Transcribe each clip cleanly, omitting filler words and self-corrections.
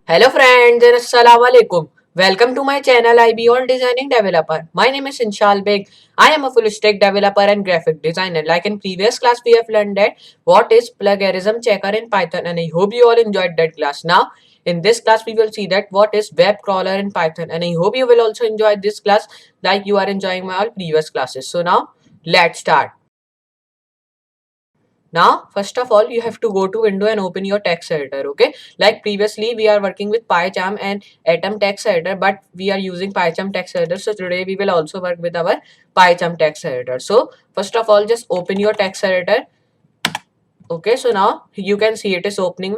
Hello friends and assalamu alaikum. Welcome to my channel IB All Designing Developer. My name is Inshal Beg. I am a full stack developer and graphic designer. Like in previous class we have learned that what is plagiarism checker in Python, and I hope you all enjoyed that class. Now in this class we will see that what is web crawler in Python, and I hope you will also enjoy this class like you are enjoying my all previous classes. So now let's start. Now, first of all, you have to go to window and open your text editor. Okay, like previously we are working with PyCharm and Atom text editor, but we are using PyCharm text editor. So today we will also work with our PyCharm text editor. So first of all, just open your text editor. Okay, so now you can see it is opening.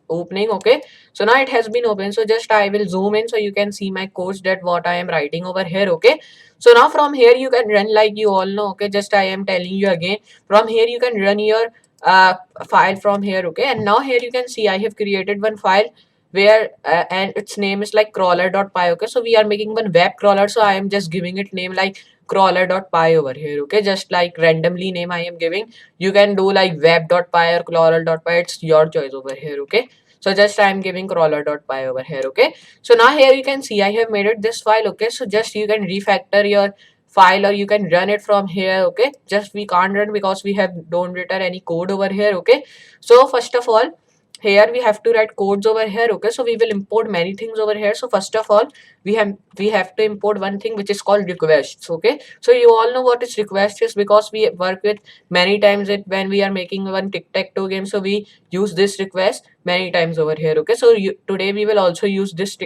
Okay, so now it has been opened. So just I will zoom in so you can see my codes that what I am writing over here. Okay, so now from here you can run, like you all know. Okay, just I am telling you again, from here you can run your uh file from here. Okay, and now here you can see I have created one file where and its name is like crawler.py. Okay, so we are making one web crawler, so I am just giving it name like crawler.py over here. Okay, just like randomly name I am giving. You can do like web.py or crawler.py, it's your choice over here. Okay, so just I'm giving crawler.py over here. Okay, so now here you can see I have made it this file. Okay, so just you can refactor your file or you can run it from here. Okay, just we can't run because we have don't written any code over here. Okay, so first of all, here we have to write codes over here. Okay, so we will import many things over here. So first of all, we have to import one thing which is called requests. Okay, so you all know what is request is because we work with many times it when we are making one tic-tac-toe game, so we use this request many times over here. Okay, so today we will also use this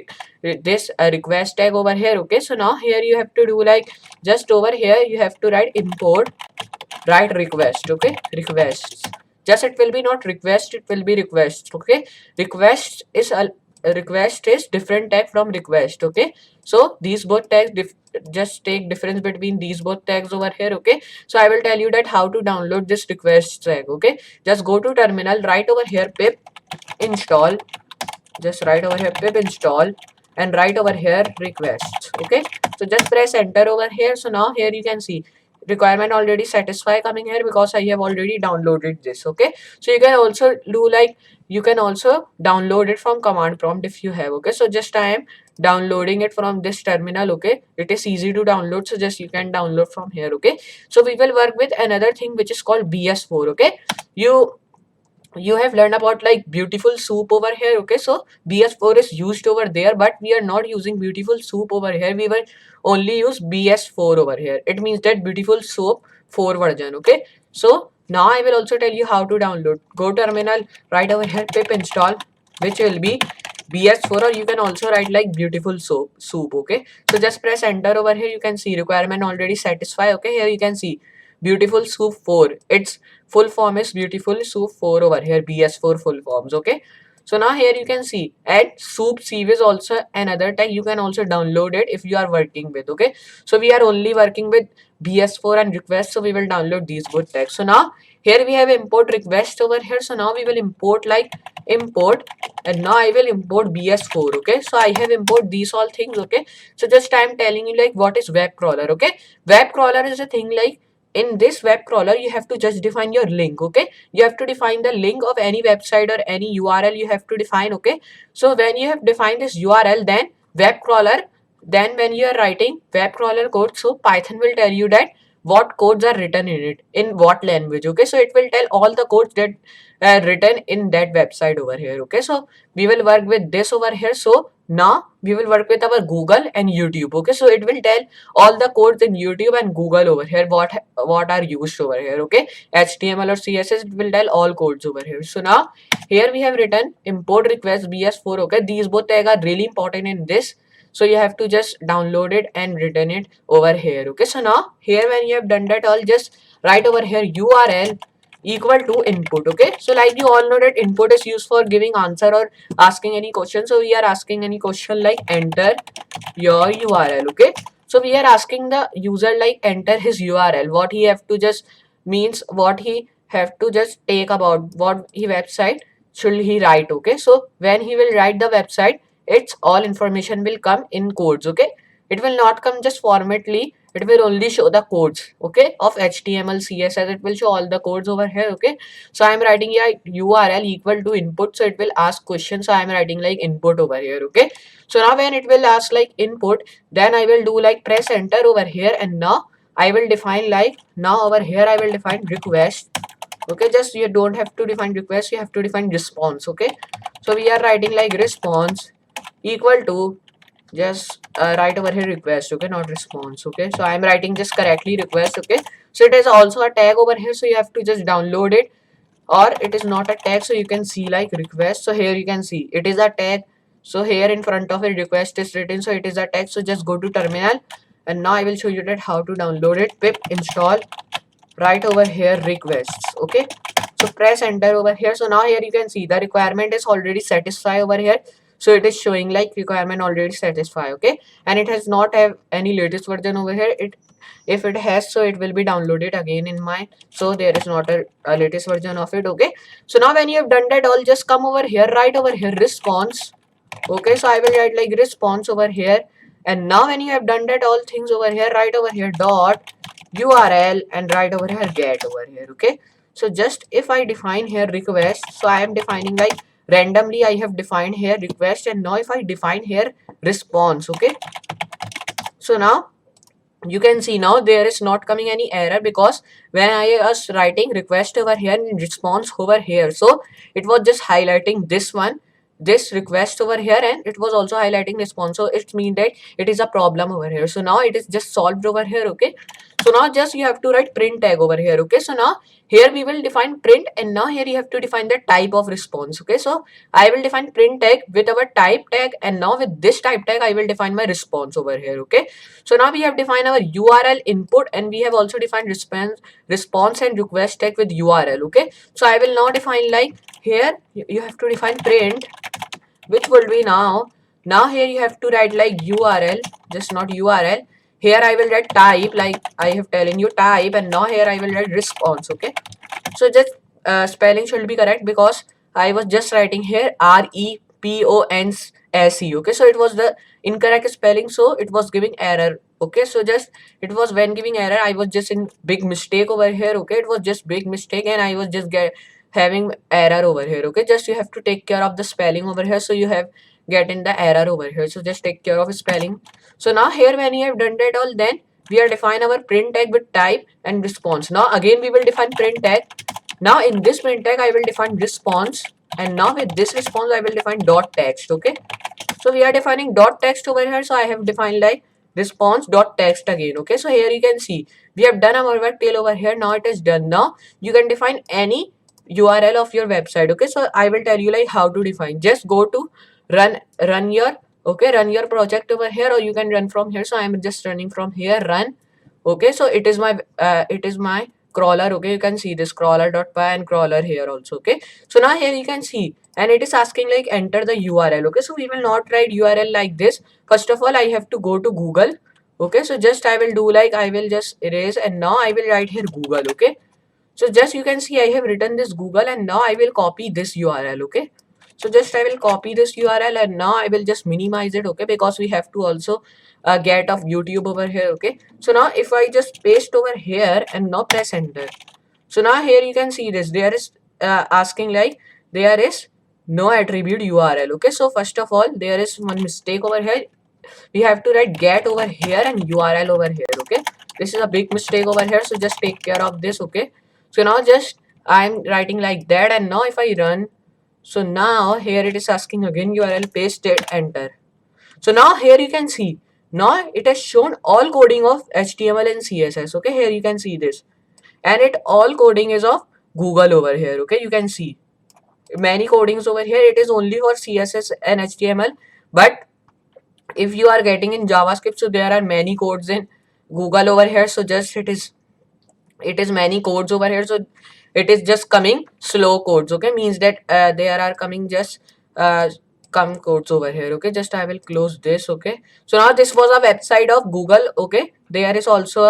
request tag over here. Okay, so now here you have to do like just over here you have to write import, write request. Okay, requests, just it will be not request, it will be request. Okay, request is a request is different tag from request. Okay, so these both tags just take difference between these both tags over here. Okay, so I will tell you that how to download this request tag. Okay, just go to terminal, write over here pip install, just write over here pip install and write over here requests. Okay, so just press enter over here. So now here you can see requirement already satisfy coming here because I have already downloaded this. Okay, so you can also do like you can also download it from command prompt if you have. Okay, so just I am downloading it from this terminal. Okay, it is easy to download, so just you can download from here. Okay, so we will work with another thing which is called bs4. Okay, you you have learned about like beautiful soup over here. Okay, so bs4 is used over there, but we are not using beautiful soup over here. We will only use bs4 over here. It means that beautiful soup 4 version. Okay, so now I will also tell you how to download. Go terminal, write over here pip install, which will be bs4, or you can also write like beautiful soup. Okay, so just press enter over here. You can see requirement already satisfy. Okay, here you can see beautiful soup 4, its full form is beautiful soup 4 over here, bs4 full forms. Okay, so now here you can see and soup sieve is also another tag. You can also download it if you are working with. Okay, so we are only working with bs4 and request, so we will download these both tags. So now here we have import request over here. So now we will import like import, and now I will import bs4. Okay, so I have import these all things. Okay, so just I am telling you like what is web crawler. Okay, web crawler is a thing like in this web crawler you have to just define your link. Okay, you have to define the link of any website or any url you have to define. Okay, so when you have defined this url, then web crawler, then when you are writing web crawler code, so python will tell you that what codes are written in it in what language. Okay, so it will tell all the codes that are written in that website over here. Okay, so we will work with this over here. So now we will work with our google and youtube. Okay, so it will tell all the codes in youtube and google over here what are used over here. Okay, html or css, it will tell all codes over here. So now here we have written import request bs4. Okay, these both tag are really important in this, so you have to just download it and return it over here. Okay, so now here when you have done that all, just write over here url equal to input. Okay, so like you all know that input is used for giving answer or asking any question. So we are asking any question like enter your url. Okay, so we are asking the user like enter his url, what he have to just means what he have to just take about what he website should he write. Okay, so when he will write the website, its all information will come in codes. Okay, it will not come just formatly it will only show the codes, okay, of HTML, CSS. It will show all the codes over here, okay. So I'm writing here URL equal to input, so it will ask questions. So I'm writing like input over here, okay. So now when it will ask like input, then I will do like press enter over here, and now I will define like, now over here I will define request, okay. Just you don't have to define request, you have to define response, okay. So we are writing like response equal to, just write over here request, okay, not response, okay. So I'm writing just correctly request, okay. So it is also a tag over here, so you have to just download it, or it is not a tag, so you can see like request. So here you can see it is a tag, so here in front of it request is written, so it is a tag. So just go to terminal, and now I will show you that how to download it. Pip install, right over here requests, okay. So press enter over here. So now here you can see the requirement is already satisfied over here, so it is showing like requirement already satisfied, okay. And it has not have any latest version over here. It, if it has, so it will be downloaded again in my, so there is not a latest version of it, okay. So now when you have done that all, just come over here, right over here response, okay. So I will write like response over here, and now when you have done that all things over here, right over here dot URL, and right over here get over here, okay. So just if I define here request, so I am defining like randomly I have defined here request, and now if I define here response, okay. So now you can see now there is not coming any error, because when I was writing request over here and response over here, so it was just highlighting this one, this request over here, and it was also highlighting response. So it means that it is a problem over here. So now it is just solved over here, okay. So now just you have to write print tag over here, okay. So now here we will define print, and now here you have to define the type of response, okay. So I will define print tag with our type tag, and now with this type tag I will define my response over here, okay. So now we have defined our URL input, and we have also defined response and request tag with URL, okay. So I will now define like here you have to define print, which will be now here you have to write like URL, just not URL. Here I will write type, like I have telling you type, and now here I will write response, okay. So just spelling should be correct, because I was just writing here REPONSE, okay. So it was the incorrect spelling, so it was giving error, okay. So just it was when giving error, I was just in big mistake over here, okay. It was just big mistake, and I was just having error over here, okay. Just you have to take care of the spelling over here, so you have getting the error over here. So just take care of spelling. So now here when you have done that all, then we are define our print tag with type and response. Now again we will define print tag. Now in this print tag I will define response, and now with this response I will define dot text, okay. So we are defining dot text over here. So I have defined like response dot text again, okay. So here you can see we have done our work till over here. Now it is done. Now you can define any URL of your website, okay. So I will tell you like how to define. Just go to run your, okay, run your project over here, or you can run from here. So I am just running from here, run, okay. So it is my crawler, okay. You can see this crawler.py and crawler here also, okay. So now here you can see, and it is asking like enter the URL, okay. So we will not write URL like this. First of all I have to go to Google, okay. So just I will do like I will just erase, and now I will write here Google, okay. So just you can see I have written this Google, and now I will copy this URL, okay. So just I will copy this URL, and now I will just minimize it, okay, because we have to also get of YouTube over here, okay. So now if I just paste over here and now press enter, so now here you can see this, there is asking like there is no attribute URL, okay. So first of all there is one mistake over here. We have to write get over here and URL over here, okay. This is a big mistake over here, so just take care of this, okay. So now just I'm writing like that, and now if I run, so now here it is asking again URL, paste it, enter. So now here you can see, now it has shown all coding of HTML and CSS, okay. Here you can see this, and it all coding is of Google over here, okay. You can see many codings over here, it is only for CSS and HTML, but if you are getting in JavaScript, so there are many codes in Google over here. So just it is many codes over here, so it is just coming slow codes, okay. Means that there are coming just come codes over here, okay. Just I will close this, okay. So now this was a website of Google, okay. There is also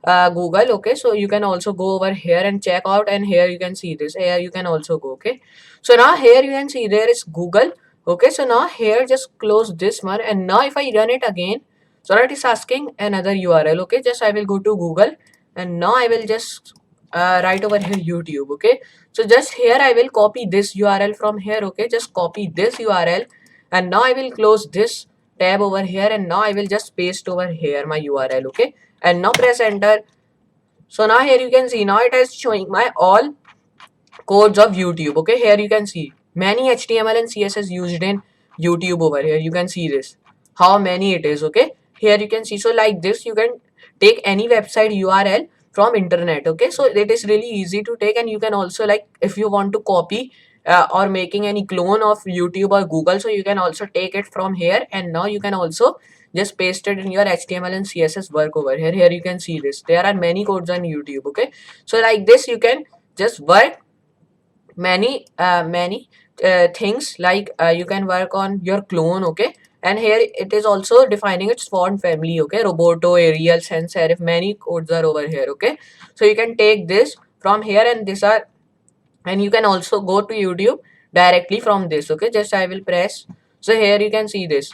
a Google, okay. So you can also go over here and check out, and here you can see this, here you can also go, okay. So now here you can see there is Google, okay. So now here just close this one, and now if I run it again, So now it is asking another URL. Okay, just I will go to Google, and now I will just write over here YouTube. Okay, so just here I will copy this URL from here. Okay, just copy this URL, and now I will close this tab over here, and now I will just paste over here my URL. Okay, and now press enter. So now here you can see, now it is showing my all codes of YouTube. Okay, here you can see many HTML and CSS used in YouTube over here. You can see this, how many it is. Okay, here you can see. So like this, you can take any website URL from internet. Okay, so it is really easy to take, and you can also, like, if you want to copy or making any clone of YouTube or Google, so you can also take it from here, and now you can also just paste it in your HTML and CSS work over here. Here you can see this, there are many codes on YouTube. Okay, so like this you can just work many things, like you can work on your clone. Okay, and here it is also defining its font family. Okay, Roboto, Arial, sans serif, many codes are over here. Okay, so you can take this from here, and these are, and you can also go to YouTube directly from this. Okay, just I will press. So here you can see this.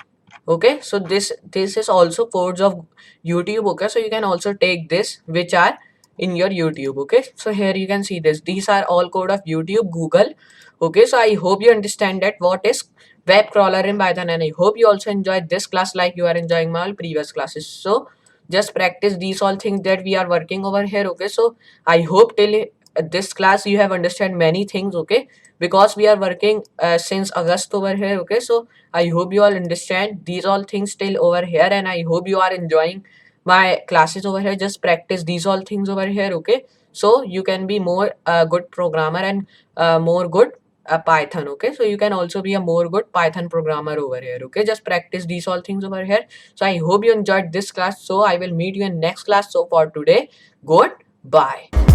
Okay, so this is also codes of YouTube. Okay, so you can also take this, which are in your YouTube. Okay, so here you can see this, these are all code of YouTube, Google. Okay, so I hope you understand that what is web crawler in Python, and I hope you also enjoyed this class like you are enjoying my all previous classes. So just practice these all things that we are working over here. Okay, so I hope till this class you have understand many things. Okay, because we are working since August over here. Okay, so I hope you all understand these all things still over here, and I hope you are enjoying my classes over here. Just practice these all things over here. Okay, so you can be more good programmer, and more good Python. Okay, so you can also be a more good Python programmer over here. Okay, just practice these all things over here. So I hope you enjoyed this class, so I will meet you in next class. So for today, goodbye.